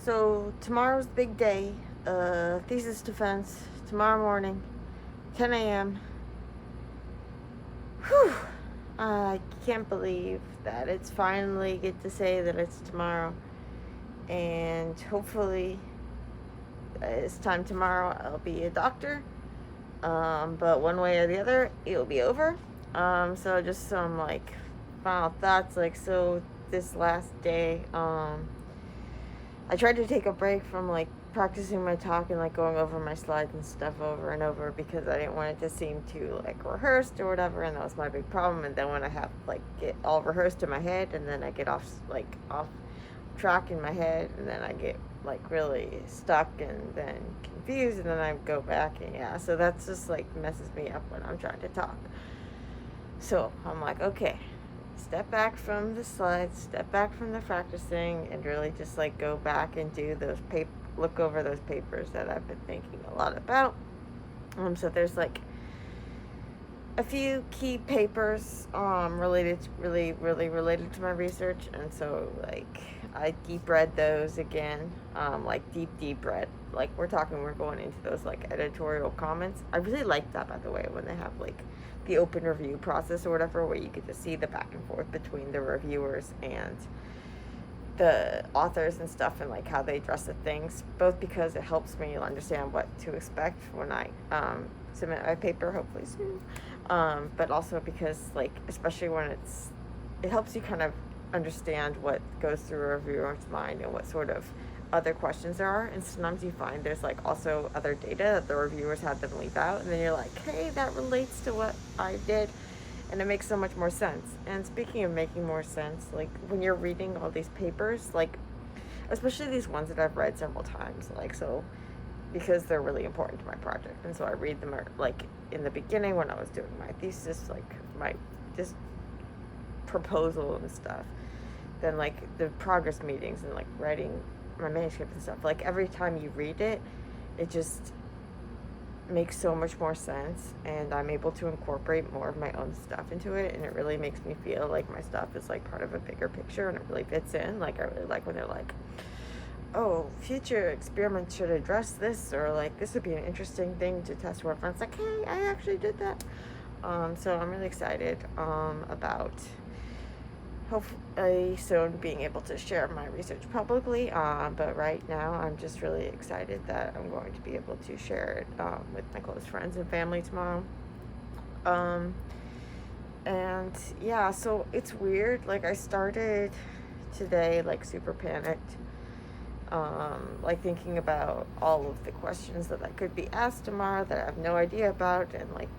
So tomorrow's the big day. Thesis defense tomorrow morning, 10 a.m. Whew. I can't believe that it's finally get to say that it's tomorrow, and hopefully, this time tomorrow I'll be a doctor. But one way or the other, it'll be over. So just some like final thoughts. So this last day, I tried to take a break from like practicing my talk and like going over my slides and stuff over and over because I didn't want it to seem too like rehearsed or whatever, and that was my big problem. And then when I have like get all rehearsed in my head and then I get off track in my head and then I get like really stuck and then confused and then I go back, and so that's just like messes me up when I'm trying to talk. So I'm like, okay, step back from the slides, step back from the practicing, and really just like go back and do those look over those papers that I've been thinking a lot about. So there's like a few key papers related to my research, and so like I deep read those again, like deep read. Like we're going into those like editorial comments. I really like that, by the way, when they have like the open review process or whatever, where you get to see the back and forth between the reviewers and the authors and stuff, and like how they address the things, both because it helps me understand what to expect when I submit my paper, hopefully soon, but also because like especially when it helps you kind of understand what goes through a reviewer's mind and what sort of other questions there are. And sometimes you find there's like also other data that the reviewers had them leave out, and then you're like, hey, that relates to what I did, and it makes so much more sense. And speaking of making more sense, like when you're reading all these papers, like especially these ones that I've read several times, like so because they're really important to my project, and so I read them like in the beginning when I was doing my thesis, like my just proposal and stuff, then like the progress meetings and like writing my manuscript and stuff. Like every time you read it, it just makes so much more sense, and I'm able to incorporate more of my own stuff into it, and it really makes me feel like my stuff is like part of a bigger picture and it really fits in. Like I really like when they're like, oh, future experiments should address this, or like this would be an interesting thing to test for. It's like, hey, I actually did that. So I'm really excited about hopefully soon being able to share my research publicly, but right now I'm just really excited that I'm going to be able to share it with my close friends and family tomorrow. And yeah, so it's weird, like I started today like super panicked, like thinking about all of the questions that I could be asked tomorrow that I have no idea about, and like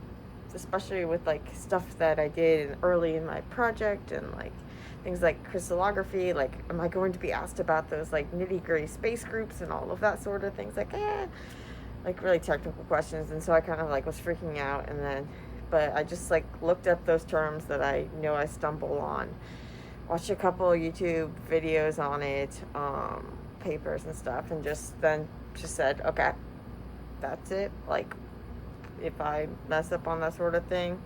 especially with like stuff that I did early in my project, and like things like crystallography, like am I going to be asked about those like nitty-gritty space groups and all of that sort of things, like really technical questions. And so I kind of like was freaking out, and then but I just like looked up those terms that I know I stumble on, watched a couple of YouTube videos on it, papers and stuff, and just said, okay, that's it. Like if I mess up on that sort of thing,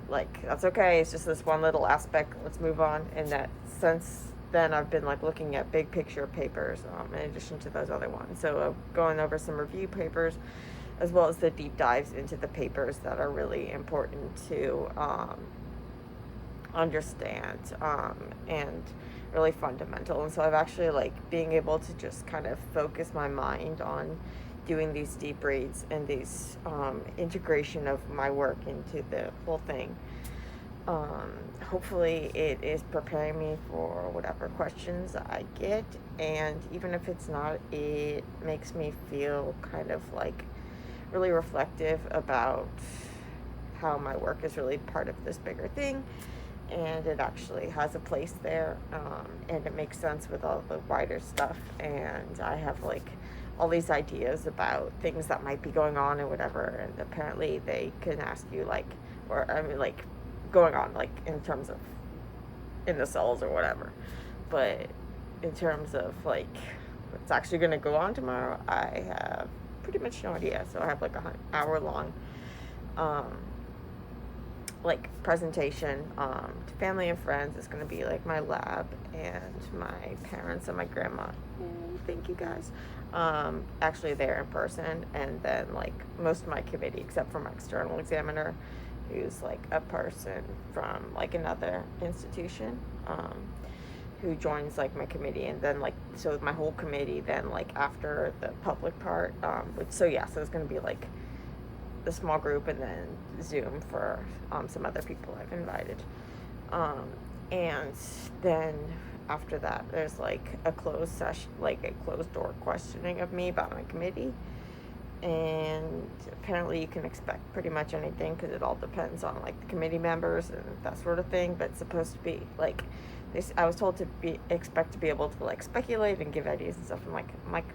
like that's okay, it's just this one little aspect, let's move on. And that since then I've been like looking at big picture papers, in addition to those other ones, so going over some review papers as well as the deep dives into the papers that are really important to understand, and really fundamental. And so I've actually like being able to just kind of focus my mind on doing these deep reads and these integration of my work into the whole thing. Hopefully it is preparing me for whatever questions I get, and even if it's not, it makes me feel kind of like really reflective about how my work is really part of this bigger thing, and it actually has a place there, and it makes sense with all the wider stuff. And I have like all these ideas about things that might be going on and whatever, and apparently they can ask you like, or I mean like going on like in terms of in the cells or whatever, but in terms of like what's actually going to go on tomorrow, I have pretty much no idea. So I have like an hour long like presentation to family and friends. It's going to be like my lab and my parents and my grandma. Thank you guys. Actually there in person, and then like most of my committee except for my external examiner, who's like a person from like another institution, who joins like my committee, and then like so my whole committee then like after the public part, so it's going to be like the small group and then Zoom for some other people I've invited, and then after that there's like a closed session, like a closed door questioning of me about my committee, and apparently you can expect pretty much anything because it all depends on like the committee members and that sort of thing, but it's supposed to be like this. I was told to expect to be able to like speculate and give ideas and stuff. I'm like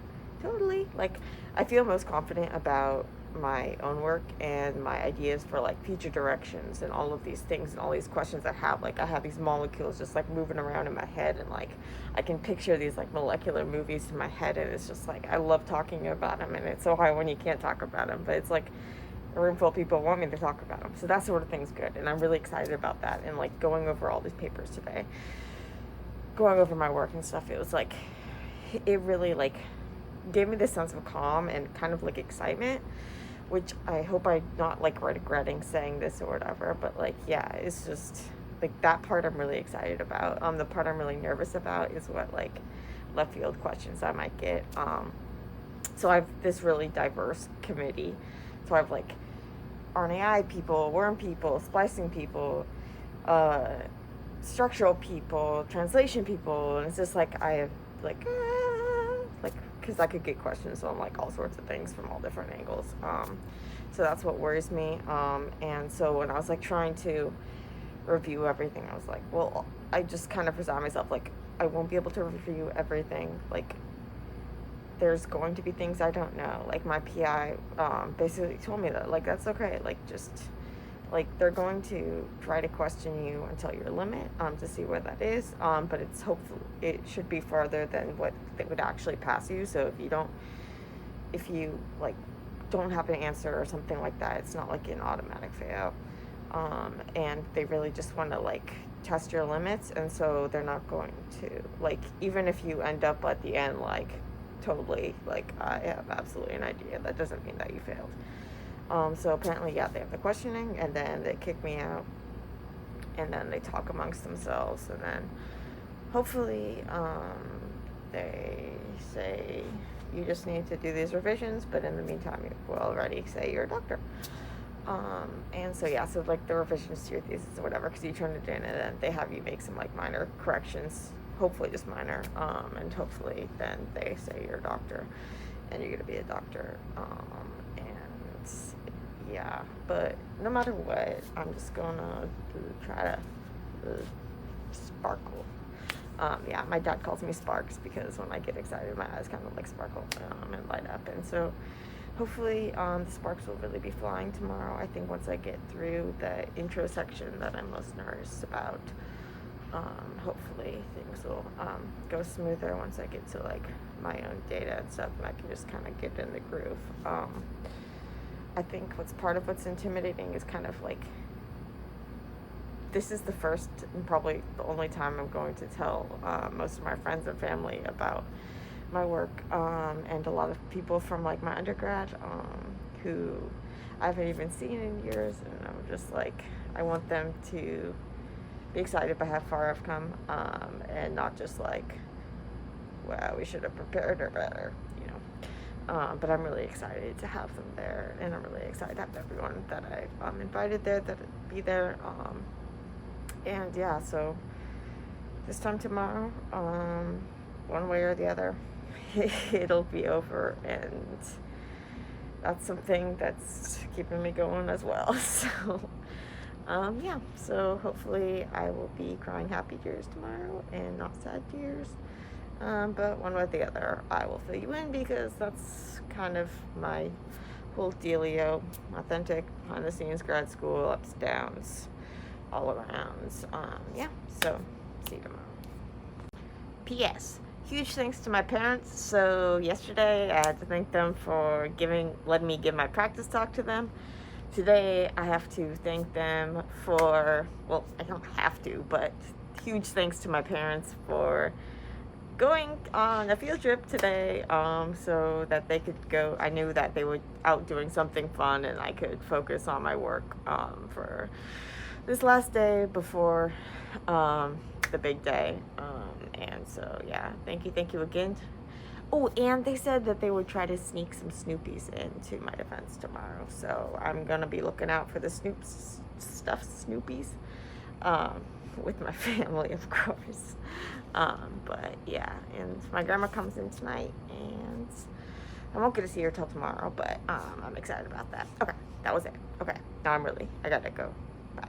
totally, like I feel most confident about my own work and my ideas for like future directions and all of these things and all these questions I have. Like I have these molecules just like moving around in my head, and like I can picture these like molecular movies in my head, and it's just like I love talking about them, and it's so hard when you can't talk about them, but it's like a room full of people want me to talk about them, so that sort of thing's good, and I'm really excited about that. And like going over all these papers today, going over my work and stuff, it was like it really like gave me this sense of calm and kind of like excitement, which I hope I'm not like regretting saying this or whatever, but like it's just like that part I'm really excited about. The part I'm really nervous about is what like left field questions I might get. So I have this really diverse committee. So I have like RNAi people, worm people, splicing people, structural people, translation people, and it's just like I have like because I could get questions on like all sorts of things from all different angles. So that's what worries me. And so when I was like trying to review everything, I was like, well, I just kind of resigned myself, like I won't be able to review everything. Like there's going to be things I don't know. Like my PI basically told me that like that's okay, like just like they're going to try to question you until your limit, to see where that is, but it's hopefully it should be farther than what they would actually pass you. So if you like don't have an answer or something like that, it's not like an automatic fail, and they really just want to like test your limits, and so they're not going to like, even if you end up at the end like totally like I have absolutely an idea, that doesn't mean that you failed. So apparently, they have the questioning, and then they kick me out, and then they talk amongst themselves, and then hopefully they say you just need to do these revisions, but in the meantime you will already say you're a doctor. And so so like the revisions to your thesis or whatever, because you turn it in, and then they have you make some like minor corrections, hopefully just minor, and hopefully then they say you're a doctor and you're gonna be a doctor. But no matter what, I'm just gonna try to sparkle. My dad calls me Sparks because when I get excited, my eyes kind of like sparkle and light up, and so hopefully the sparks will really be flying tomorrow. I think once I get through the intro section that I'm most nervous about, hopefully things will go smoother once I get to like my own data and stuff, and I can just kind of get in the groove. I think what's intimidating is kind of like, this is the first and probably the only time I'm going to tell most of my friends and family about my work, and a lot of people from like my undergrad who I haven't even seen in years, and I'm just like, I want them to be excited by how far I've come, and not just like, wow, we should have prepared her better, you know. But I'm really excited to have them there, and I'm really excited to have everyone that I've invited there that be there. And so this time tomorrow, one way or the other, it'll be over, and that's something that's keeping me going as well. So hopefully I will be crying happy tears tomorrow and not sad tears. But one way or the other, I will fill you in, because that's kind of my whole dealio. Authentic, behind the scenes grad school, ups, downs, all around. So see you tomorrow. P.S. Huge thanks to my parents. So yesterday I had to thank them for letting me give my practice talk to them. today I have to thank them for, well, I don't have to, but huge thanks to my parents for going on a field trip today, so that they could go. I knew that they were out doing something fun and I could focus on my work, for this last day before, the big day. And so, yeah, thank you again. Oh, and they said that they would try to sneak some Snoopies into my defense tomorrow. So I'm going to be looking out for the stuffed Snoopies, with my family, of course. But yeah, and my grandma comes in tonight, and I won't get to see her till tomorrow, but I'm excited about that. Okay, that was it. Okay, now I gotta go. Bye.